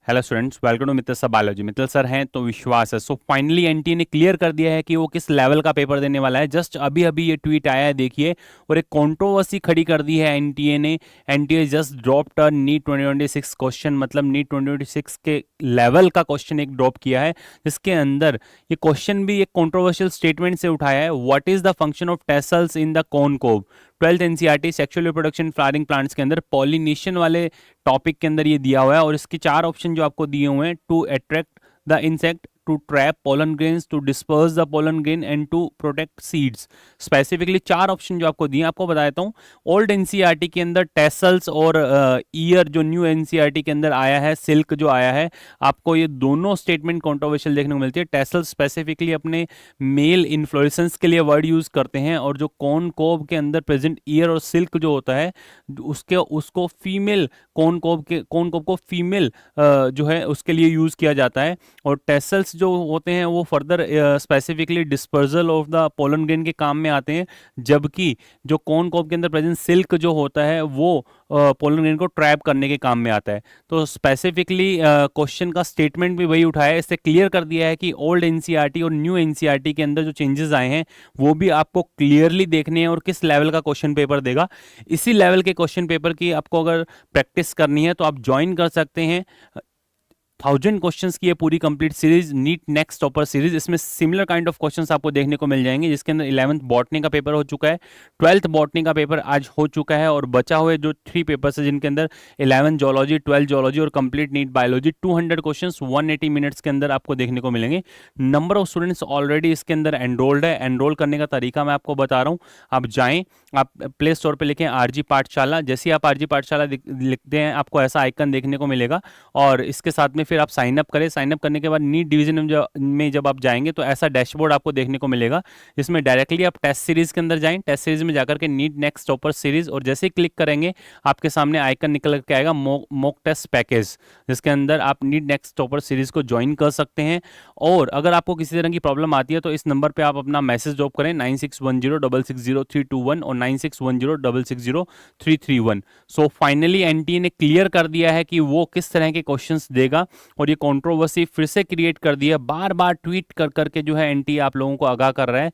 Hello students, welcome to Mittal sir biology. Mittal sir हैं तो विश्वास है। सो फाइनली एनटीए ने क्लियर कर दिया है कि वो किस लेवल का पेपर देने वाला है। जस्ट अभी अभी ये ट्वीट आया है, देखिए, और एक कंट्रोवर्सी खड़ी कर दी है एनटीए ने। NTA just dropped a neat 2026 question, मतलब नीट 2026 के लेवल का क्वेश्चन एक ड्रॉप किया है, जिसके अंदर ये क्वेश्चन भी एक कंट्रोवर्शियल स्टेटमेंट से उठाया है। What is the function of tassels in the corn cob? 12th NCERT sexual reproduction flowering plants के अंदर पॉलिनेशन वाले टॉपिक के अंदर ये दिया हुआ है, और इसके चार ऑप्शन जो आपको दिए हुए हैं: to attract the insect, to trap pollen grains, to disperse the pollen grain and to protect seeds. Specifically चार ऑप्शन जो आपको दिए, आपको बता देता हूँ। ओल्ड एनसीईआरटी के अंदर टेसल्स और ईयर, जो न्यू एनसीईआरटी के अंदर आया है सिल्क जो आया है, आपको ये दोनों स्टेटमेंट कंट्रोवर्शियल देखने को मिलती है। टेसल्स स्पेसिफिकली अपने मेल इन्फ्लोरेसेंस के लिए वर्ड यूज करते हैं, और जो कॉर्न कोब के अंदर प्रेजेंट ईयर और सिल्क जो होता है, उसको फीमेल कॉर्न कोब को फीमेल जो है उसके लिए यूज किया जाता है। और टेसल्स जो होते हैं वो further specifically dispersal of the pollen grain के काम में आते हैं, जबकि जो कॉर्न कोब के अंदर प्रेजेंट सिल्क जो होता है वो पोलन ग्रेन को ट्रैप करने के काम में आता है। तो स्पेसिफिकली क्वेश्चन का स्टेटमेंट भी वही उठाया है, इससे क्लियर कर दिया है कि ओल्ड एनसीईआरटी और न्यू एनसीईआरटी के अंदर जो चेंजेस आए हैं वो भी आपको क्लियरली देखने हैं, और किस लेवल का क्वेश्चन पेपर देगा। इसी लेवल के क्वेश्चन पेपर की आपको अगर प्रैक्टिस करनी है तो आप ज्वाइन कर सकते हैं 1000 क्वेश्चंस की ये पूरी complete series, NEET next topper series. इसमें सिमिलर काइंड ऑफ क्वेश्चंस आपको देखने को मिल जाएंगे, जिसके अंदर 11th बॉटनी का पेपर हो चुका है, 12th बॉटनी का पेपर आज हो चुका है, और बचा हुए जो 3 पेपर्स है जिनके अंदर 11 जोलॉजी, 12 जोलॉजी और complete NEET biology, 200 questions 180 minutes के अंदर आपको देखने को मिलेंगे। नंबर ऑफ स्टूडेंट्स ऑलरेडी इसके अंदर एनरोल्ड है। एनरोल करने का तरीका मैं आपको बता रहा हूँ। आप जाएं, आप प्ले स्टोर पर लिखें आरजी पाठशाला। जैसे ही आप आरजी पाठशाला लिखते हैं, आपको ऐसा आइकन देखने को मिलेगा, और इसके साथ में फिर आप साइन अप करें। साइन अप करने के बाद नीट डिवीजन में जब आप जाएंगे तो ऐसा डैशबोर्ड आपको देखने को मिलेगा, जिसमें डायरेक्टली आप टेस्ट सीरीज के अंदर जाएं। टेस्ट सीरीज में जाकर के नीट नेक्स्ट टॉपर सीरीज, और जैसे ही क्लिक करेंगे आपके सामने आइकन निकल के आएगा मॉक टेस्ट पैकेज, जिसके अंदर आप नीट नेक्स्ट टॉपर सीरीज को ज्वाइन कर सकते हैं। और अगर आपको किसी तरह की प्रॉब्लम आती है तो इस नंबर पर आप अपना मैसेज ड्रॉप करें 9610660321 और 9610660331। सो फाइनली एनटीए ने क्लियर कर दिया है कि वो किस तरह के क्वेश्चंस देगा, और ये कंट्रोवर्सी फिर से क्रिएट कर दिया। बार बार ट्वीट कर करके जो है एनटीए आप लोगों को आगाह कर रहा है,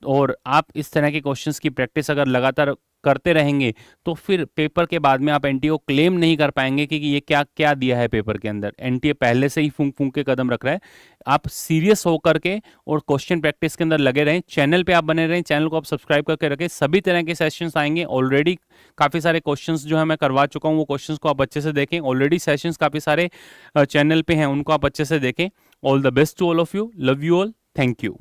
और आप इस तरह के क्वेश्चंस की प्रैक्टिस अगर लगातार करते रहेंगे तो फिर पेपर के बाद में आप एनटीए को क्लेम नहीं कर पाएंगे कि ये क्या क्या दिया है पेपर के अंदर। एनटीए पहले से ही फूंक फूंक के कदम रख रहा है। आप सीरियस होकर के और क्वेश्चन प्रैक्टिस के अंदर लगे रहें। चैनल पे आप बने रहें, चैनल को आप सब्सक्राइब करके रखें। सभी तरह के सेशंस आएंगे। ऑलरेडी काफ़ी सारे क्वेश्चंस जो है मैं करवा चुका हूँ, वो क्वेश्चंस को आप अच्छे से देखें। ऑलरेडी सेशंस काफ़ी सारे चैनल पे हैं, उनको आप अच्छे से देखें। All the best to all of you, love you all, thank you.